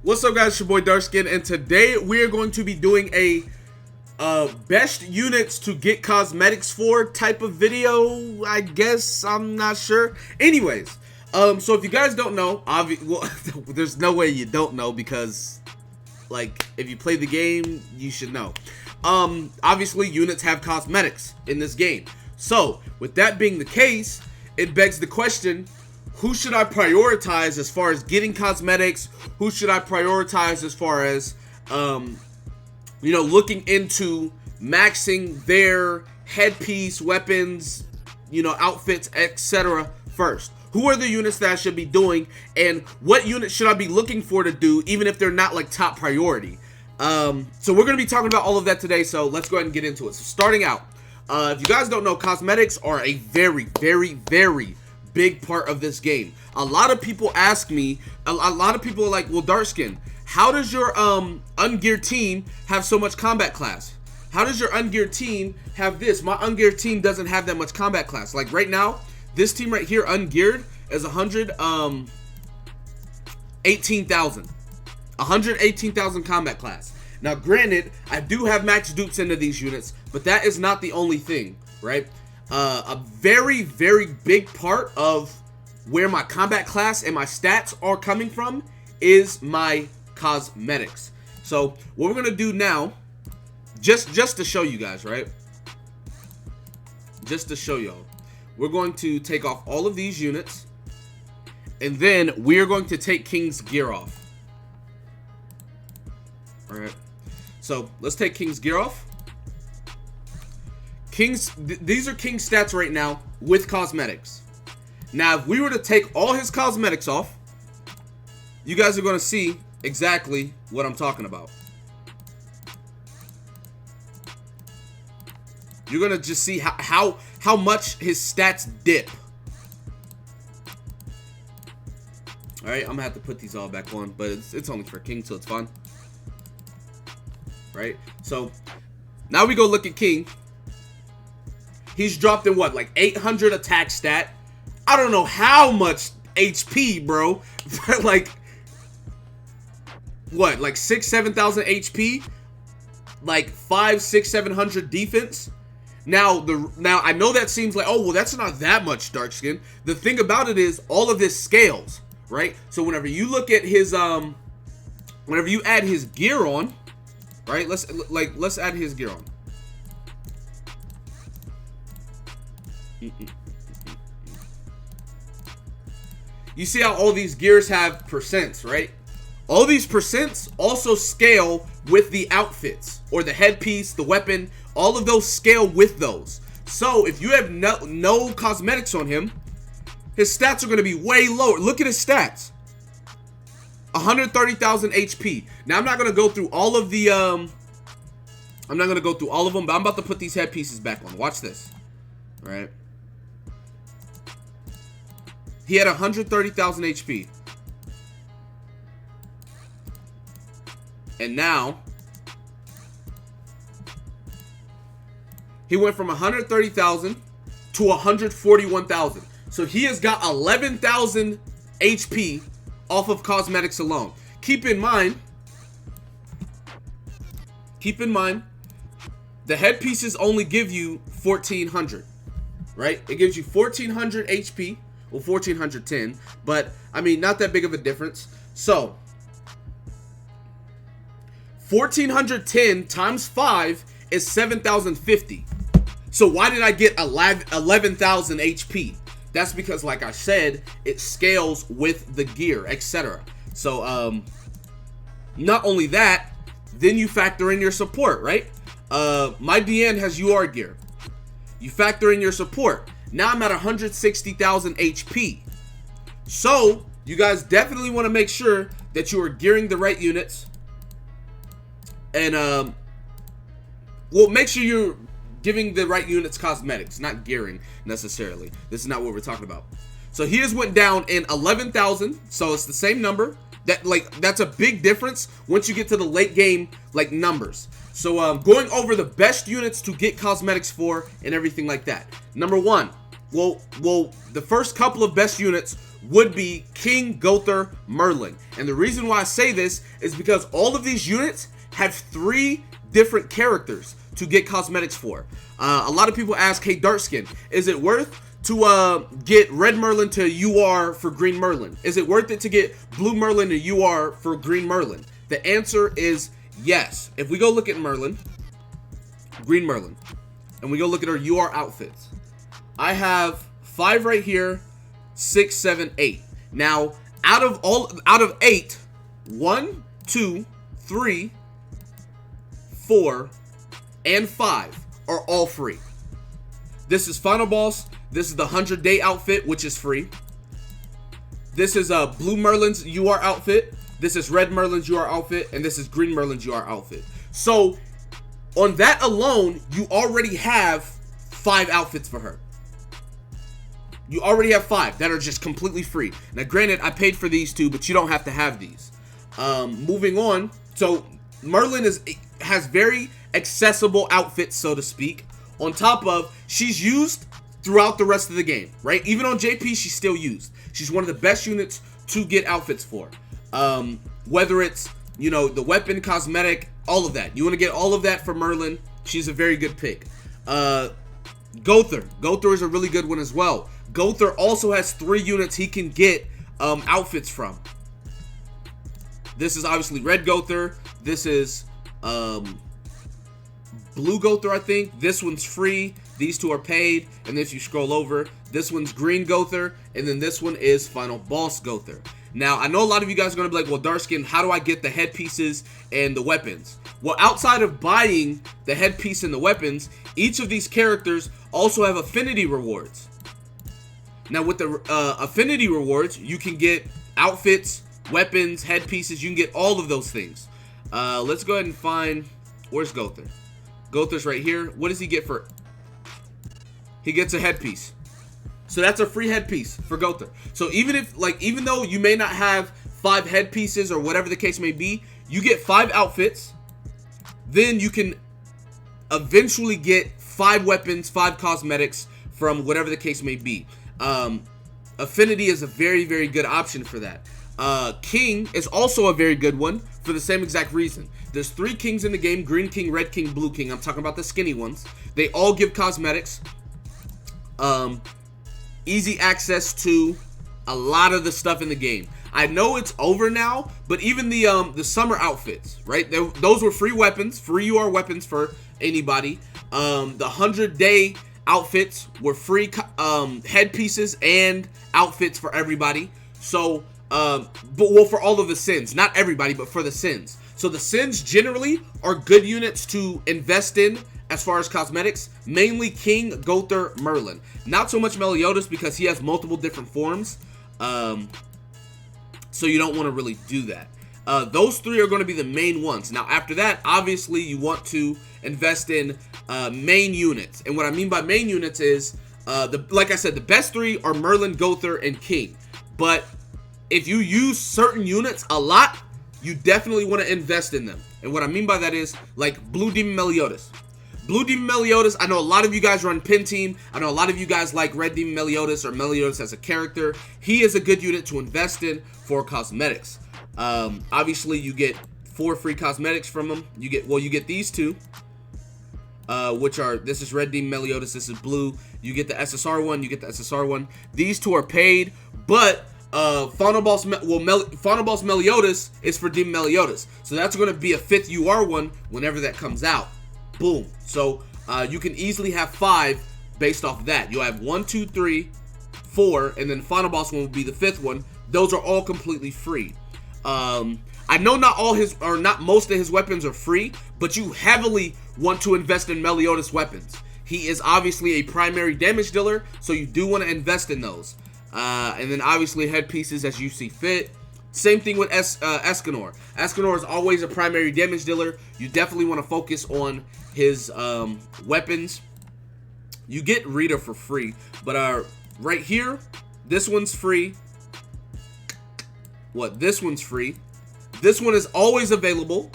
What's up, guys? It's your boy Darkskin, and today we are going to be doing a best units to get cosmetics for type of video, I guess. I'm not sure. Anyways, so if you guys don't know, well, there's no way you don't know, because like if you play the game, you should know. Obviously units have cosmetics in this game. So with that being the case, it begs the question, who should I prioritize as far as getting cosmetics? Who should I prioritize as far as, looking into maxing their headpiece, weapons, outfits, etc. first? Who are the units that I should be doing, and what units should I be looking for to do, even if they're not like top priority? So we're going to be talking about all of that today, so let's go ahead and get into it. So starting out, if you guys don't know, cosmetics are a very, very, very big part of this game. A lot of people ask me, a lot of people are like, well, Darkskin, how does your ungeared team have so much combat class? How does your ungeared team have this? My ungeared team doesn't have that much combat class. Like right now, this team right here, ungeared, is 118,000 combat class. Now granted, I do have max dupes into these units, but that is not the only thing, right? A very, very big part of where my combat class and my stats are coming from is my cosmetics. So what we're gonna do now, just to show you guys, right? Just to show y'all, we're going to take off all of these units, and then we're going to take King's gear off. All right. So let's take King's gear off. These are King's stats right now with cosmetics. Now, if we were to take all his cosmetics off, you guys are going to see exactly what I'm talking about. You're going to just see how much his stats dip. All right, I'm going to have to put these all back on, but it's only for King, so it's fun. Right? So, now we go look at King. He's dropped in what, like 800 attack stat? I don't know how much HP, bro. But like, what, like 7,000 HP? Like 700 defense? Now I know that seems like, oh, well, that's not that much, Darkskin. The thing about it is, all of this scales, right? So whenever you look at his, whenever you add his gear on, right? Let's add his gear on. You see how all these gears have percents, right? All these percents also scale with the outfits or the headpiece, the weapon. All of those scale with those. So if you have no cosmetics on him, his stats are going to be way lower. Look at his stats. 130,000 HP. Now I'm not going to go through all of the I'm not going to go through all of them, but I'm about to put these headpieces back on. Watch this. All right? He had 130,000 HP. And now, he went from 130,000 to 141,000. So he has got 11,000 HP off of cosmetics alone. Keep in mind, the headpieces only give you 1,400, right? It gives you 1,400 HP. Well, 1,410, but I mean, not that big of a difference. So 1,410 times 5 is 7,050. So why did I get 11,000 HP? That's because, like I said, it scales with the gear, etc. So not only that, then you factor in your support, right? My DN has UR gear. You factor in your support. Now I'm at 160,000 HP. So you guys definitely want to make sure that you are gearing the right units. And well, make sure you're giving the right units cosmetics, not gearing necessarily. This is not what we're talking about. So he just went down in 11,000. So it's the same number. That's a big difference once you get to the late game numbers. So going over the best units to get cosmetics for and everything like that. Number one, well, the first couple of best units would be King, Gother, Merlin. And the reason why I say this is because all of these units have 3 different characters to get cosmetics for. A lot of people ask, hey Darkskin, is it worth to get Red Merlin to UR for Green Merlin? Is it worth it to get Blue Merlin to UR for Green Merlin? The answer is yes. If we go look at Merlin, Green Merlin, and we go look at our UR outfits, I have 5 right here, 6, 7, 8. Now, out of 8, 1, 2, 3, 4, and 5 are all free. This is Final Boss. This is the 100-day outfit, which is free. This is Blue Merlin's UR outfit. This is Red Merlin's UR outfit. And this is Green Merlin's UR outfit. So, on that alone, you already have 5 outfits for her. You already have 5 that are just completely free. Now, granted, I paid for these 2, but you don't have to have these. Moving on. So, Merlin has very accessible outfits, so to speak. On top of, she's used throughout the rest of the game, right? Even on JP, she's still used. She's one of the best units to get outfits for. Whether it's, you know, the weapon, cosmetic, all of that. You want to get all of that for Merlin. She's a very good pick. Gother. Gother is a really good one as well. Gother also has 3 units he can get outfits from. This is obviously Red Gother. This is Blue Gother, I think. This one's free. These 2 are paid. And if you scroll over, this one's Green Gother. And then this one is Final Boss Gother. Now, I know a lot of you guys are going to be like, well, Darkskin, how do I get the headpieces and the weapons? Well, outside of buying the headpiece and the weapons, each of these characters also have affinity rewards. Now, with the affinity rewards, you can get outfits, weapons, headpieces. You can get all of those things. Let's go ahead and find... Where's Gother? Gother's right here. What does he get for... He gets a headpiece. So that's a free headpiece for Gother. So even though you may not have 5 headpieces or whatever the case may be, you get 5 outfits. Then you can eventually get 5 weapons, 5 cosmetics from whatever the case may be. Affinity is a very, very good option for that. King is also a very good one for the same exact reason. There's 3 kings in the game: Green King, Red King, Blue King. I'm talking about the skinny ones. They all give cosmetics. Easy access to a lot of the stuff in the game. I know it's over now, but even the summer outfits, right? Those were free weapons, free UR weapons for anybody. The 100-day outfits were free headpieces and outfits for everybody. So, well, for all of the sins, not everybody, but for the sins. So the sins generally are good units to invest in as far as cosmetics. Mainly King, Gother, Merlin. Not so much Meliodas because he has multiple different forms. So you don't want to really do that. Those 3 are going to be the main ones. Now after that, obviously you want to invest in main units. And what I mean by main units is, like I said, the best 3 are Merlin, Gother, and King. But if you use certain units a lot, you definitely want to invest in them. And what I mean by that is, like Blue Demon Meliodas. Blue Demon Meliodas, I know a lot of you guys run Pin Team. I know a lot of you guys like Red Demon Meliodas or Meliodas as a character. He is a good unit to invest in for cosmetics. Obviously, you get 4 free cosmetics from him. You get these 2, which are, this is Red Demon Meliodas, this is Blue. You get the SSR one, you get the SSR one. These 2 are paid, but Final Boss Meliodas is for Demon Meliodas. So that's going to be a 5th UR one whenever that comes out. Boom. So you can easily have 5 based off of that. You'll have 1, 2, 3, 4, and then Final Boss one will be the 5th one. Those are all completely free. I know not most of his weapons are free, but you heavily want to invest in Meliodas weapons. He is obviously a primary damage dealer, so you do want to invest in those. And then obviously headpieces as you see fit. Same thing with Escanor. Escanor is always a primary damage dealer. You definitely want to focus on his weapons. You get Rita for free, but right here, this one's free. This one's free. This one is always available,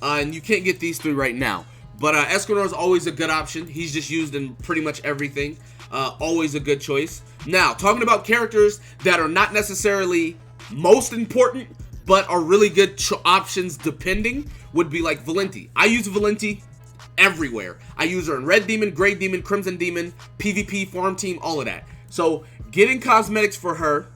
and you can't get these 3 right now. But Escanor is always a good option. He's just used in pretty much everything. Always a good choice. Now, talking about characters that are not necessarily most important, but are really good options depending, would be like Valenti. I use Valenti everywhere. I use her in Red Demon, Gray Demon, Crimson Demon, PvP, Farm Team, all of that. So getting cosmetics for her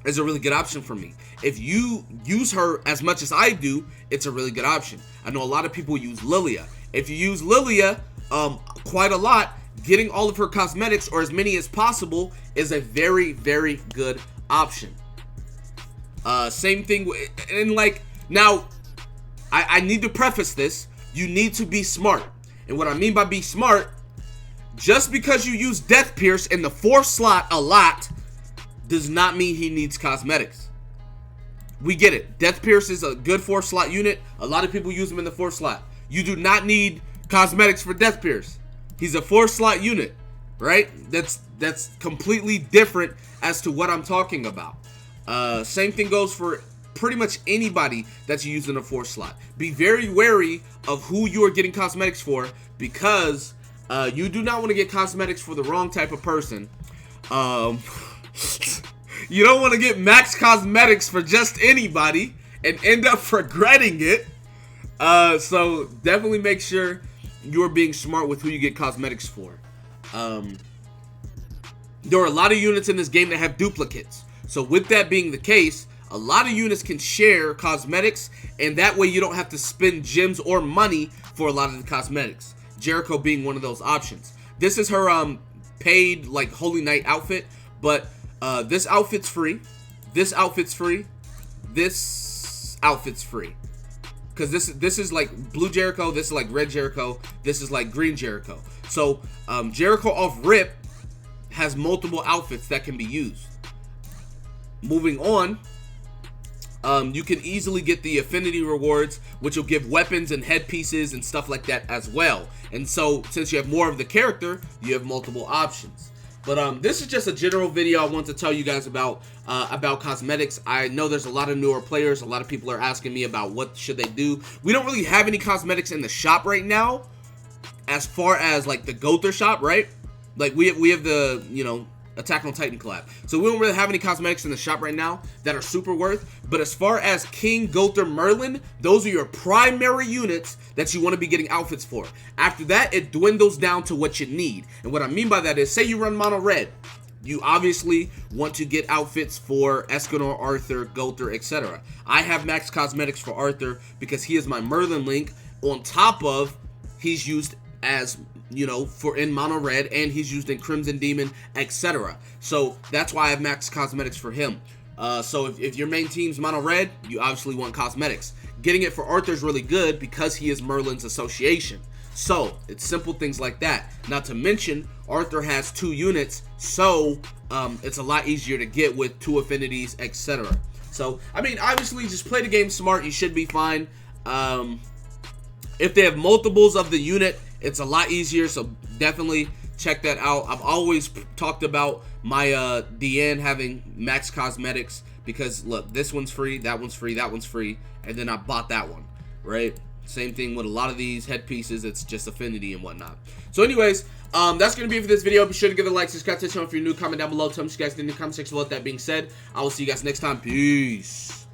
is a really good option for me. If you use her as much as I do, it's a really good option. I know a lot of people use Lilia. If you use Lilia quite a lot, getting all of her cosmetics, or as many as possible, is a very, very good option. Same thing, and like, now, I need to preface this. You need to be smart. And what I mean by be smart, just because you use Death Pierce in the 4th slot a lot, does not mean he needs cosmetics. We get it. Death Pierce is a good 4th slot unit. A lot of people use him in the 4th slot. You do not need cosmetics for Death Pierce. He's a 4th slot unit, right? That's completely different as to what I'm talking about. Same thing goes for pretty much anybody that's used in a 4th slot. Be very wary of who you are getting cosmetics for, because you do not want to get cosmetics for the wrong type of person. You don't want to get max cosmetics for just anybody and end up regretting it. So definitely make sure you're being smart with who you get cosmetics for. There are a lot of units in this game that have duplicates. So with that being the case, a lot of units can share cosmetics, and that way you don't have to spend gems or money for a lot of the cosmetics. Jericho being one of those options. This is her paid like Holy Knight outfit, but this outfit's free. This outfit's free. This outfit's free. Because this is like blue Jericho, this is like red Jericho, this is like green Jericho. So Jericho off rip has multiple outfits that can be used. Moving on, you can easily get the affinity rewards, which will give weapons and headpieces and stuff like that as well. And so since you have more of the character, you have multiple options. But this is just a general video I want to tell you guys about cosmetics. I know there's a lot of newer players. A lot of people are asking me about what should they do. We don't really have any cosmetics in the shop right now, as far as like the Gother shop, right? Like we have the, you know, Attack on Titan collab. So we don't really have any cosmetics in the shop right now that are super worth. But as far as King, Gother, Merlin, those are your primary units that you want to be getting outfits for. After that, it dwindles down to what you need. And what I mean by that is, say you run mono red. You obviously want to get outfits for Escanor, Arthur, Gother, etc. I have max cosmetics for Arthur because he is my Merlin link. On top of, he's used as, you know, for in mono red, and he's used in Crimson Demon, etc. So that's why I have max cosmetics for him. So if your main team's mono red, you obviously want cosmetics. Getting it for Arthur is really good because he is Merlin's association. So it's simple things like that. Not to mention, Arthur has 2 units, so it's a lot easier to get with 2 affinities, etc. So I mean, obviously, just play the game smart. You should be fine. If they have multiples of the unit, it's a lot easier, so definitely check that out. I've always talked about my DN having max cosmetics because, look, this one's free, that one's free, that one's free, and then I bought that one, right? Same thing with a lot of these headpieces, it's just affinity and whatnot. So anyways, that's going to be it for this video. Be sure to give it a like, subscribe to the channel if you're new, comment down below, tell me what you guys think in the comment section. With that being said, I will see you guys next time. Peace.